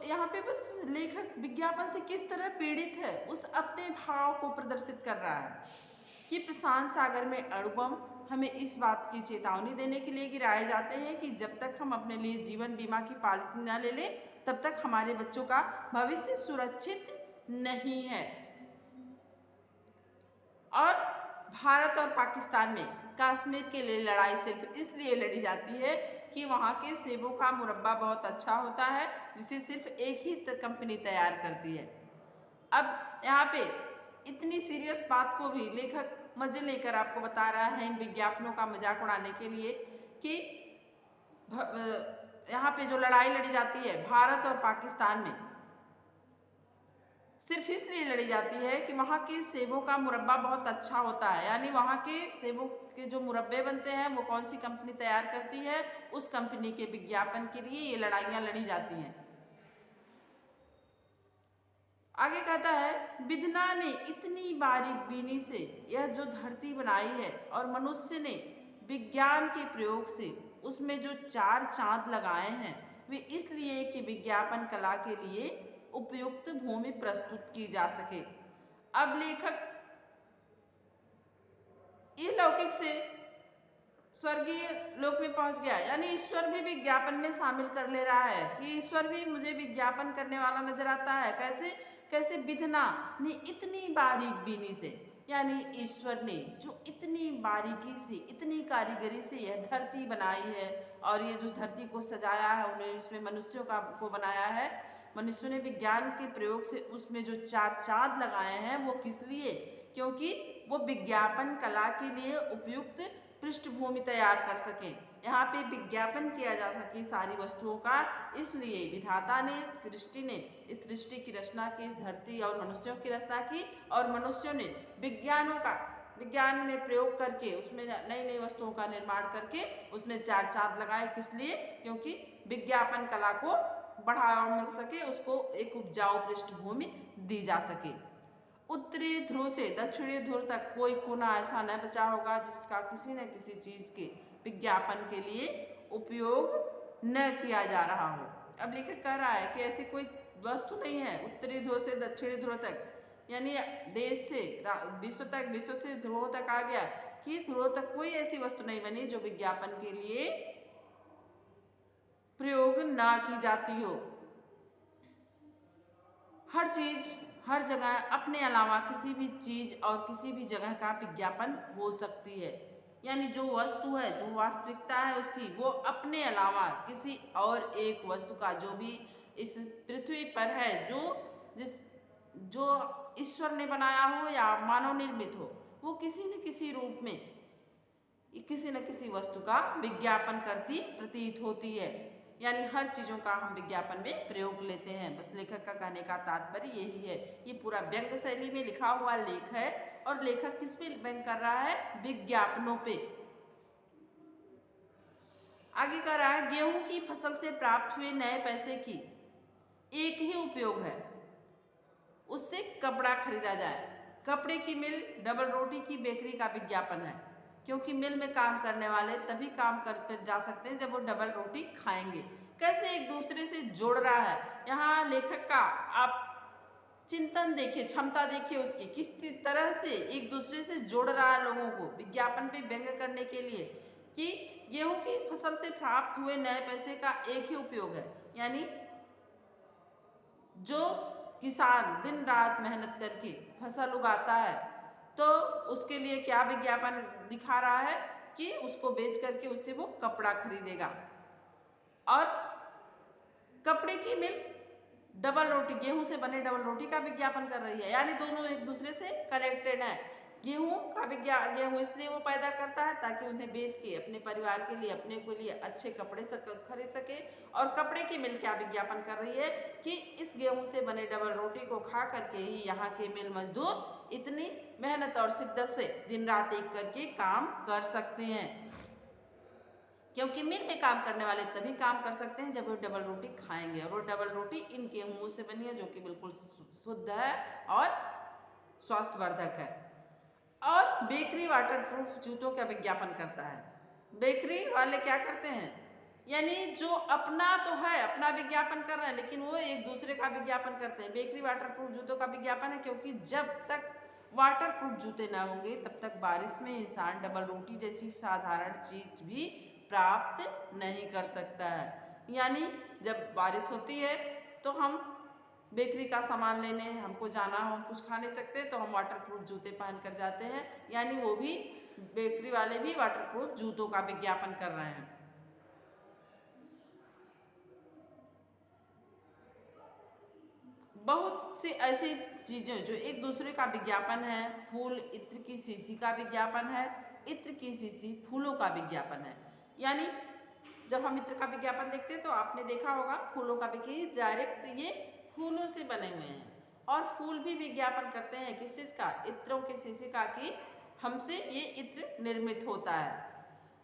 यहाँ पे बस लेखक विज्ञापन से किस तरह पीड़ित है उस अपने भाव को प्रदर्शित कर रहा है कि प्रशांत सागर में अणुबम हमें इस बात की चेतावनी देने के लिए गिराए जाते हैं कि जब तक हम अपने लिए जीवन बीमा की पॉलिसी न ले लें तब तक हमारे बच्चों का भविष्य सुरक्षित नहीं है। और भारत और पाकिस्तान में कश्मीर के लिए लड़ाई सिर्फ इसलिए लड़ी जाती है कि वहाँ के सेबों का मुरब्बा बहुत अच्छा होता है जिसे सिर्फ एक ही कंपनी तैयार करती है। अब यहाँ पे इतनी सीरियस बात को भी लेखक मजे लेकर आपको बता रहा है इन विज्ञापनों का मजाक उड़ाने के लिए कि यहाँ पे जो लड़ाई लड़ी जाती है भारत और पाकिस्तान में सिर्फ इसलिए लड़ी जाती है कि वहाँ के सेबों का मुरब्बा बहुत अच्छा होता है, यानी वहाँ के सेबों के जो मुरब्बे बनते हैं वो कौन सी कंपनी तैयार करती है, उस कंपनी के विज्ञापन के लिए ये लड़ाइयाँ लड़ी जाती हैं। आगे कहता है विधना ने इतनी बारीक बीनी से यह जो धरती बनाई है और मनुष्य ने विज्ञान के प्रयोग से उसमें जो 4 चांद लगाए हैं वे इसलिए कि विज्ञापन कला के लिए उपयुक्त भूमि प्रस्तुत की जा सके। अब लेखक इहलौकिक से स्वर्गीय लोक में पहुंच गया, यानी ईश्वर भी विज्ञापन में शामिल कर ले रहा है कि ईश्वर भी मुझे विज्ञापन करने वाला नजर आता है। कैसे कैसे विधना ने इतनी बारीक बीनी से, यानी ईश्वर ने जो इतनी बारीकी से इतनी कारीगरी से यह धरती बनाई है और ये जो धरती को सजाया है उन्होंने इसमें मनुष्यों को बनाया है। मनुष्यों ने विज्ञान के प्रयोग से उसमें जो 4 चांद लगाए हैं वो किस लिए, क्योंकि वो विज्ञापन कला के लिए उपयुक्त पृष्ठभूमि तैयार कर सकें, यहाँ पे विज्ञापन किया जा सके सारी वस्तुओं का। इसलिए विधाता ने सृष्टि ने इस सृष्टि की रचना की, इस धरती और मनुष्यों की रचना की और मनुष्यों ने विज्ञान में प्रयोग करके उसमें नई नई वस्तुओं का निर्माण करके उसमें 4 चांद लगाए। किस लिए, क्योंकि विज्ञापन कला को बढ़ावा मिल सके, उसको एक उपजाऊ पृष्ठभूमि दी जा सके। उत्तरी ध्रुव से दक्षिणी ध्रुव तक कोई कोना ऐसा न बचा होगा जिसका किसी न किसी चीज के विज्ञापन के लिए उपयोग न किया जा रहा हो। अब लेखक कह रहा है कि ऐसी कोई वस्तु नहीं है उत्तरी ध्रुव से दक्षिणी ध्रुव तक, यानी देश से विश्व तक, विश्व से ध्रुव तक आ गया कि ध्रुव तक कोई ऐसी वस्तु नहीं बनी जो विज्ञापन के लिए प्रयोग ना की जाती हो। हर चीज हर जगह अपने अलावा किसी भी चीज और किसी भी जगह का विज्ञापन हो सकती है, यानी जो वस्तु है, जो वास्तविकता है उसकी, वो अपने अलावा किसी और एक वस्तु का जो भी इस पृथ्वी पर है, जो ईश्वर ने बनाया हो या मानव निर्मित हो, वो किसी न किसी रूप में किसी न किसी वस्तु का विज्ञापन करती प्रतीत होती है, यानी हर चीज़ों का हम विज्ञापन में प्रयोग लेते हैं। बस लेखक का कहने का तात्पर्य यही है। ये पूरा व्यंग्य शैली में लिखा हुआ लेख है और लेखक किस पे व्यंग्य कर रहा है, विज्ञापनों पे। आगे कह रहा है गेहूं की फसल से प्राप्त हुए नए पैसे की एक ही उपयोग है, उससे कपड़ा खरीदा जाए। कपड़े की मिल, डबल रोटी की बेकरी का विज्ञापन है, क्योंकि मिल में काम करने वाले तभी काम कर जा सकते हैं जब वो डबल रोटी खाएंगे। कैसे एक दूसरे से जोड़ रहा है, यहाँ लेखक का आप चिंतन देखिए, क्षमता देखिए उसकी, किस तरह से एक दूसरे से जोड़ रहा है लोगों को विज्ञापन पे व्यंग्य करने के लिए कि गेहूं की फसल से प्राप्त हुए नए पैसे का एक ही उपयोग है, यानी जो किसान दिन रात मेहनत करके फसल उगाता है तो उसके लिए क्या विज्ञापन दिखा रहा है कि उसको बेच करके उससे वो कपड़ा खरीदेगा। और कपड़े की मिल डबल रोटी, गेहूं से बने डबल रोटी का विज्ञापन कर रही है, यानी दोनों एक दूसरे से कनेक्टेड है। गेहूं इसलिए वो पैदा करता है ताकि उन्हें बेच के अपने परिवार के लिए, अपने के लिए अच्छे कपड़े खरीद सके। और कपड़े की मिल क्या विज्ञापन कर रही है कि इस गेहूं से बने डबल रोटी को खा करके ही यहाँ के मिल मजदूर इतनी मेहनत और शिद्दत से दिन रात एक करके काम कर सकते हैं, क्योंकि मिल में काम करने वाले तभी काम कर सकते हैं जब वो डबल रोटी खाएंगे, और वो डबल रोटी इन गेहूं से बनी है जो कि बिल्कुल शुद्ध है और स्वास्थ्यवर्धक है। और बेकरी वाटरप्रूफ जूतों का विज्ञापन करता है। बेकरी वाले क्या करते हैं, यानी जो अपना तो है, अपना विज्ञापन कर रहे हैं, लेकिन वो एक दूसरे का विज्ञापन करते हैं। बेकरी वाटरप्रूफ जूतों का विज्ञापन है, क्योंकि जब तक वाटरप्रूफ जूते ना होंगे तब तक बारिश में इंसान डबल रोटी जैसी साधारण चीज भी प्राप्त नहीं कर सकता है। यानी जब बारिश होती है तो हम बेकरी का सामान लेने हमको जाना हो, हम कुछ खा नहीं सकते, तो हम वाटरप्रूफ जूते पहन कर जाते हैं। यानी वो भी बेकरी वाले भी वाटरप्रूफ जूतों का विज्ञापन कर रहे हैं। बहुत सी ऐसी चीजें जो एक दूसरे का विज्ञापन है। फूल इत्र की शीशी का विज्ञापन है, इत्र की शीशी फूलों का विज्ञापन है। यानी जब हम इत्र का विज्ञापन देखते हैं तो आपने देखा होगा फूलों का विज्ञापन डायरेक्ट ये फूलों से बने हुए हैं, और फूल भी विज्ञापन करते हैं किस चीज का, इत्रों के शीशी का, कि हमसे ये इत्र निर्मित होता है।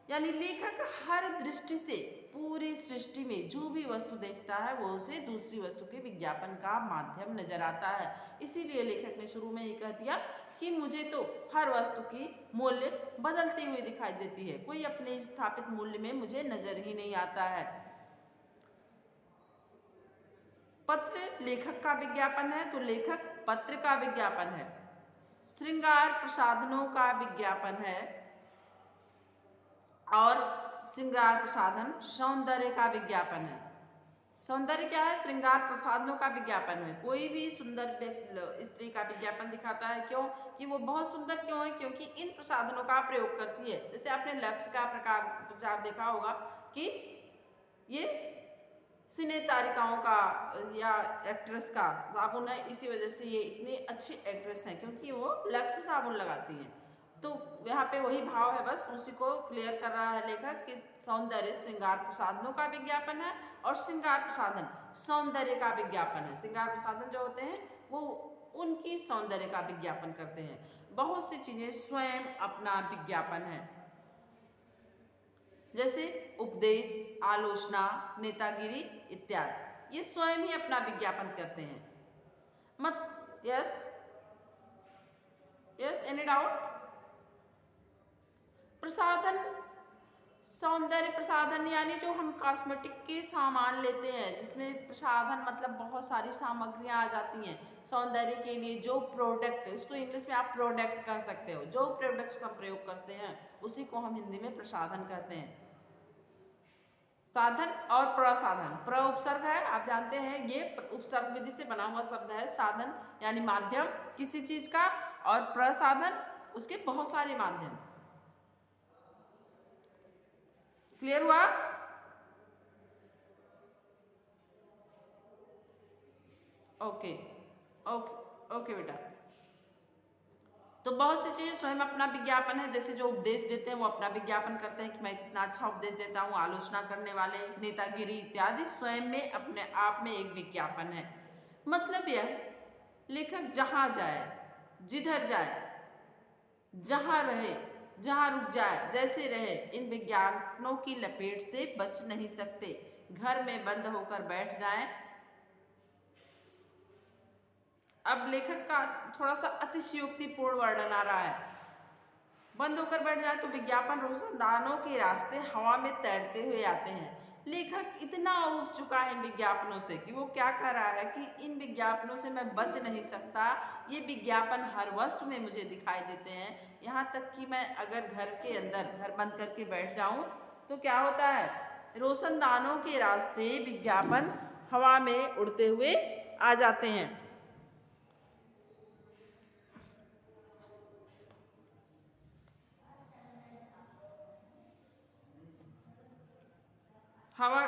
यानी लेखक हर दृष्टि से पूरी सृष्टि में जो भी वस्तु देखता है वो उसे दूसरी वस्तु के विज्ञापन का माध्यम नजर आता है। इसीलिए लेखक ने शुरू में ये कह दिया कि मुझे तो हर वस्तु की मूल्य बदलती हुई दिखाई देती है, कोई अपने स्थापित मूल्य में मुझे नजर ही नहीं आता है। पत्र लेखक का विज्ञापन है, तो लेखक पत्र का विज्ञापन है। श्रृंगार प्रसाधनों का विज्ञापन है, और श्रृंगार प्रसाधन सौंदर्य का विज्ञापन है। सौंदर्य क्या है, श्रृंगार प्रसाधनों का विज्ञापन है। कोई भी सुंदर स्त्री का विज्ञापन दिखाता है, क्यों कि वो बहुत सुंदर क्यों है, क्योंकि इन प्रसाधनों का प्रयोग करती है। जैसे आपने लक्स का प्रचार देखा होगा कि ये सिने तारिकाओं का या एक्ट्रेस का साबुन है, इसी वजह से ये इतनी अच्छी एक्ट्रेस हैं क्योंकि वो लक्स साबुन लगाती हैं। तो यहाँ पे वही भाव है, बस उसी को क्लियर कर रहा है लेखक कि सौंदर्य श्रृंगार प्रसाधनों का विज्ञापन है, और श्रृंगार प्रसाधन सौंदर्य का विज्ञापन है। श्रृंगार प्रसाधन जो होते हैं वो उनकी सौंदर्य का विज्ञापन करते हैं। बहुत सी चीजें स्वयं अपना विज्ञापन है, जैसे उपदेश, आलोचना, नेतागिरी इत्यादि, ये स्वयं ही अपना विज्ञापन करते हैं। मत यस यस एनी डाउट। प्रसाधन, सौंदर्य प्रसाधन यानी जो हम कॉस्मेटिक के सामान लेते हैं, जिसमें प्रसाधन मतलब बहुत सारी सामग्रियां आ जाती हैं सौंदर्य के लिए। जो प्रोडक्ट, उसको इंग्लिश में आप प्रोडक्ट कह सकते हो, जो प्रोडक्ट्स हम प्रयोग करते हैं उसी को हम हिंदी में प्रसाधन कहते हैं। साधन और प्रसाधन, प्र उपसर्ग है, आप जानते हैं ये उपसर्ग विधि से बना हुआ शब्द है। साधन यानी माध्यम किसी चीज का, और प्रसाधन उसके बहुत सारे माध्यम। क्लियर हुआ? ओके ओके ओके बेटा। तो बहुत सी चीजें स्वयं अपना विज्ञापन है। जैसे जो उपदेश देते हैं वो अपना विज्ञापन करते हैं कि मैं कितना अच्छा उपदेश देता हूँ। आलोचना करने वाले, नेतागिरी इत्यादि स्वयं में अपने आप में एक विज्ञापन है। मतलब यह लेखक जहाँ जाए, जिधर जाए, जहाँ रहे, जहाँ रुक जाए, जैसे रहे, इन विज्ञापनों की लपेट से बच नहीं सकते। घर में बंद होकर बैठ जाएं। अब लेखक का थोड़ा सा अतिशयोक्तिपूर्ण वर्णन आ रहा है। बंद होकर बैठ जाए तो विज्ञापन रोशनदानों के रास्ते हवा में तैरते हुए आते हैं। लेखक इतना ऊब चुका है इन विज्ञापनों से कि वो क्या कह रहा है कि इन विज्ञापनों से मैं बच नहीं सकता। ये विज्ञापन हर वस्तु में मुझे दिखाई देते हैं। यहाँ तक कि मैं अगर घर के अंदर घर बंद करके बैठ जाऊँ तो क्या होता है, रोशनदानों के रास्ते विज्ञापन हवा में उड़ते हुए आ जाते हैं। हवा,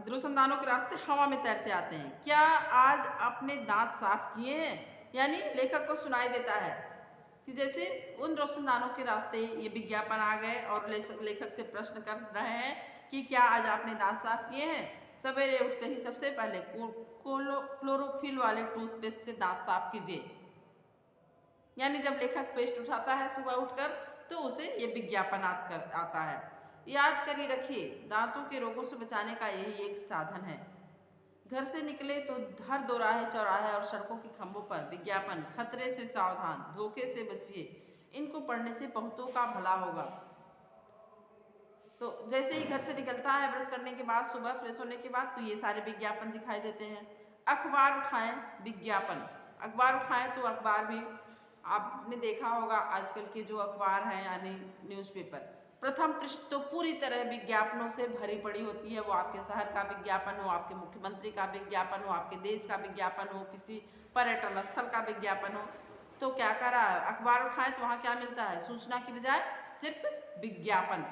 रोशनदानों के रास्ते हवा में तैरते आते हैं। क्या आज आपने दांत साफ किए हैं? यानी लेखक को सुनाई देता है कि जैसे उन रोशनदानों के रास्ते ये विज्ञापन आ गए और लेखक से प्रश्न कर रहे हैं कि क्या आज आपने दांत साफ किए हैं? सवेरे उठते ही सबसे पहले क्लोरोफिल वाले टूथपेस्ट से दांत साफ कीजिए। यानी जब लेखक पेस्ट उठाता है सुबह उठकर तो उसे ये विज्ञापन आता है। याद करिए रखिए, दांतों के रोगों से बचाने का यही एक साधन है। घर से निकले तो हर दोराहे, चौराहे और सड़कों के खंभों पर विज्ञापन, खतरे से सावधान, धोखे से बचिए, इनको पढ़ने से बहुतों का भला होगा। तो जैसे ही घर से निकलता है ब्रश करने के बाद, सुबह फ्रेश होने के बाद, तो ये सारे विज्ञापन दिखाई देते हैं। अखबार उठाएं, विज्ञापन। अखबार उठाएं तो अखबार भी आपने देखा होगा, आजकल के जो अखबार हैं यानी न्यूज़पेपर, प्रथम पृष्ठ तो पूरी तरह विज्ञापनों से भरी पड़ी होती है। वो आपके शहर का विज्ञापन हो, आपके मुख्यमंत्री का विज्ञापन हो, आपके देश का विज्ञापन हो, किसी पर्यटन स्थल का विज्ञापन हो। तो क्या करा, अखबार उठाएं तो वहाँ क्या मिलता है, सूचना की बजाय सिर्फ विज्ञापन।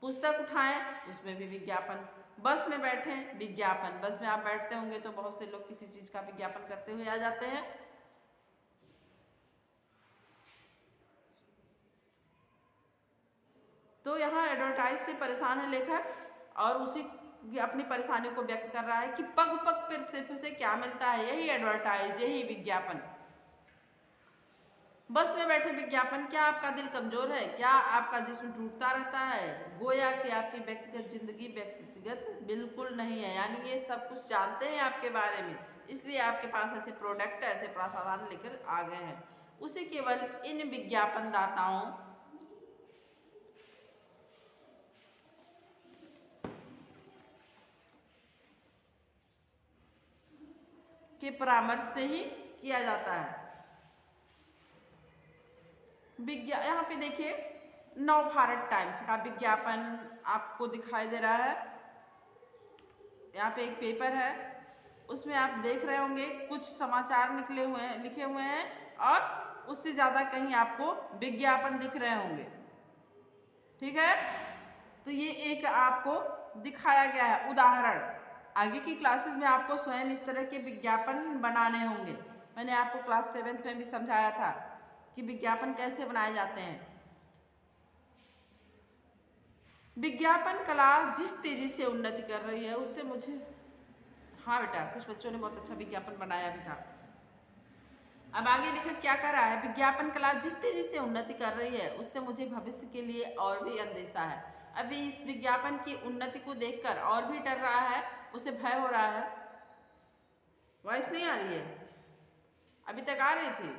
पुस्तक उठाएं, उसमें भी विज्ञापन। बस में बैठें, विज्ञापन। बस में आप बैठते होंगे तो बहुत से लोग किसी चीज़ का विज्ञापन करते हुए आ जाते हैं। तो यहाँ एडवर्टाइज से परेशान है लेखक, और उसी अपनी परेशानी को व्यक्त कर रहा है कि पग पग पर सिर्फ उसे क्या मिलता है, यही एडवर्टाइज, यही विज्ञापन। बस में बैठे विज्ञापन। क्या आपका दिल कमजोर है? क्या आपका जिस्म टूटता रहता है? गोया कि आपकी व्यक्तिगत जिंदगी व्यक्तिगत बिल्कुल नहीं है, यानी ये सब कुछ जानते हैं आपके बारे में, इसलिए आपके पास ऐसे प्रोडक्ट, ऐसे प्रसाधन लेकर आ गए हैं। उसे केवल इन विज्ञापन दाताओं के परामर्श से ही किया जाता है। यहाँ पे देखिए, नव भारत टाइम्स का विज्ञापन आपको दिखाई दे रहा है। यहाँ पे एक पेपर है, उसमें आप देख रहे होंगे कुछ समाचार निकले हुए हैं, लिखे हुए हैं, और उससे ज़्यादा कहीं आपको विज्ञापन दिख रहे होंगे। ठीक है, तो ये एक आपको दिखाया गया है उदाहरण। आगे की क्लासेस में आपको स्वयं इस तरह के विज्ञापन बनाने होंगे। मैंने आपको क्लास 7th में भी समझाया था कि विज्ञापन कैसे बनाए जाते हैं। विज्ञापन कला जिस तेजी से उन्नति कर रही है उससे मुझे, हाँ बेटा, कुछ बच्चों ने बहुत अच्छा विज्ञापन बनाया भी था। अब आगे लेखक क्या कर रहा है, विज्ञापन कला जिस तेजी से उन्नति कर रही है उससे मुझे भविष्य के लिए और भी अंदेशा है। अभी इस विज्ञापन की उन्नति को देखकर और भी डर रहा है, उसे भय हो रहा है। वॉइस नहीं आ रही है? अभी तक आ रही थी।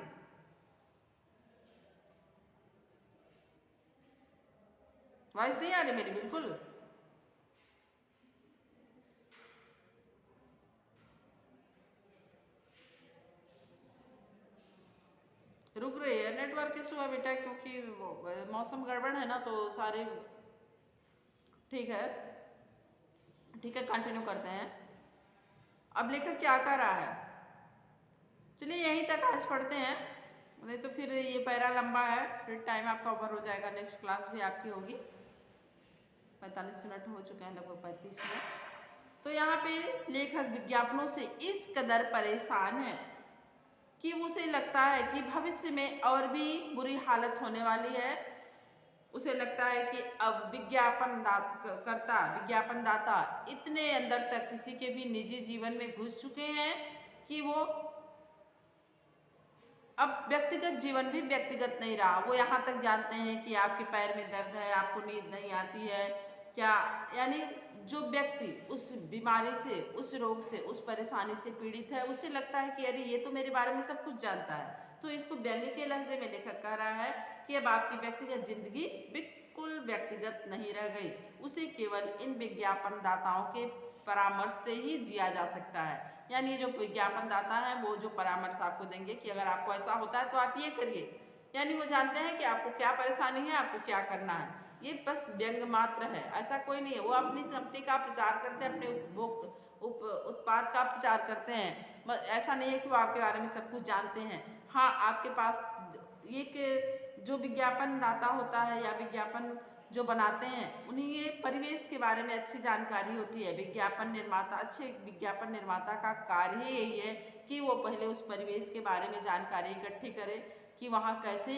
वॉइस नहीं आ रही मेरी बिल्कुल। रुक रही है, नेटवर्क इशू है बेटा, क्योंकि मौसम गड़बड़ है ना, तो सारे ठीक है। ठीक है, कंटिन्यू करते हैं। अब लेखक क्या कर रहा है, चलिए यहीं तक आज पढ़ते हैं, नहीं तो फिर ये पैरा लंबा है, फिर टाइम आपका ओवर हो जाएगा। नेक्स्ट क्लास भी आपकी होगी। 45 मिनट हो चुके हैं, लगभग 35 मिनट। तो यहाँ पे लेखक विज्ञापनों से इस कदर परेशान है कि उसे लगता है कि भविष्य में और भी बुरी हालत होने वाली है। उसे लगता है कि अब विज्ञापनदाता इतने अंदर तक किसी के भी निजी जीवन में घुस चुके हैं कि वो अब व्यक्तिगत जीवन भी व्यक्तिगत नहीं रहा। वो यहाँ तक जानते हैं कि आपके पैर में दर्द है, आपको नींद नहीं आती है क्या, यानी जो व्यक्ति उस बीमारी से, उस रोग से, उस परेशानी से पीड़ित है, उसे लगता है कि अरे ये तो मेरे बारे में सब कुछ जानता है। तो इसको व्यंग्य के लहजे में लेखक कह रहा है कि अब आपकी व्यक्तिगत जिंदगी बिल्कुल व्यक्तिगत नहीं रह गई, उसे केवल इन विज्ञापन दाताओं के परामर्श से ही जिया जा सकता है। यानी जो विज्ञापन दाता है वो जो परामर्श आपको देंगे कि अगर आपको ऐसा होता है तो आप ये करिए, यानी वो जानते हैं कि आपको क्या परेशानी है, आपको क्या करना है। ये बस व्यंग मात्र है, ऐसा कोई नहीं है। वो अपनी कंपनी का प्रचार करते हैं, अपने उत्पाद का प्रचार करते हैं। ऐसा नहीं है कि वो आपके बारे में सब कुछ जानते हैं। हाँ, आपके पास एक जो विज्ञापन दाता होता है या विज्ञापन जो बनाते हैं उन्हें ये परिवेश के बारे में अच्छी जानकारी होती है। विज्ञापन निर्माता, अच्छे विज्ञापन निर्माता का कार्य ही यही है कि वो पहले उस परिवेश के बारे में जानकारी इकट्ठी करे कि वहाँ कैसे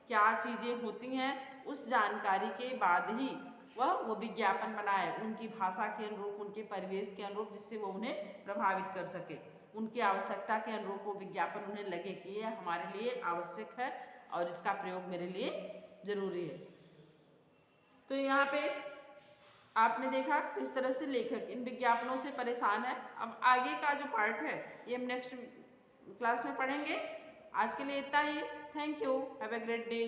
क्या चीज़ें होती हैं। उस जानकारी के बाद ही वो विज्ञापन बनाए, उनकी भाषा के अनुरूप, उनके परिवेश के अनुरूप, जिससे वो उन्हें प्रभावित कर सके। उनकी आवश्यकता के अनुरूप वो विज्ञापन उन्हें लगे कि ये हमारे लिए आवश्यक है और इसका प्रयोग मेरे लिए ज़रूरी है। तो यहाँ पे आपने देखा किस तरह से लेखक इन विज्ञापनों से परेशान है। अब आगे का जो पार्ट है ये हम नेक्स्ट क्लास में पढ़ेंगे। आज के लिए इतना ही। Thank you, have a great day.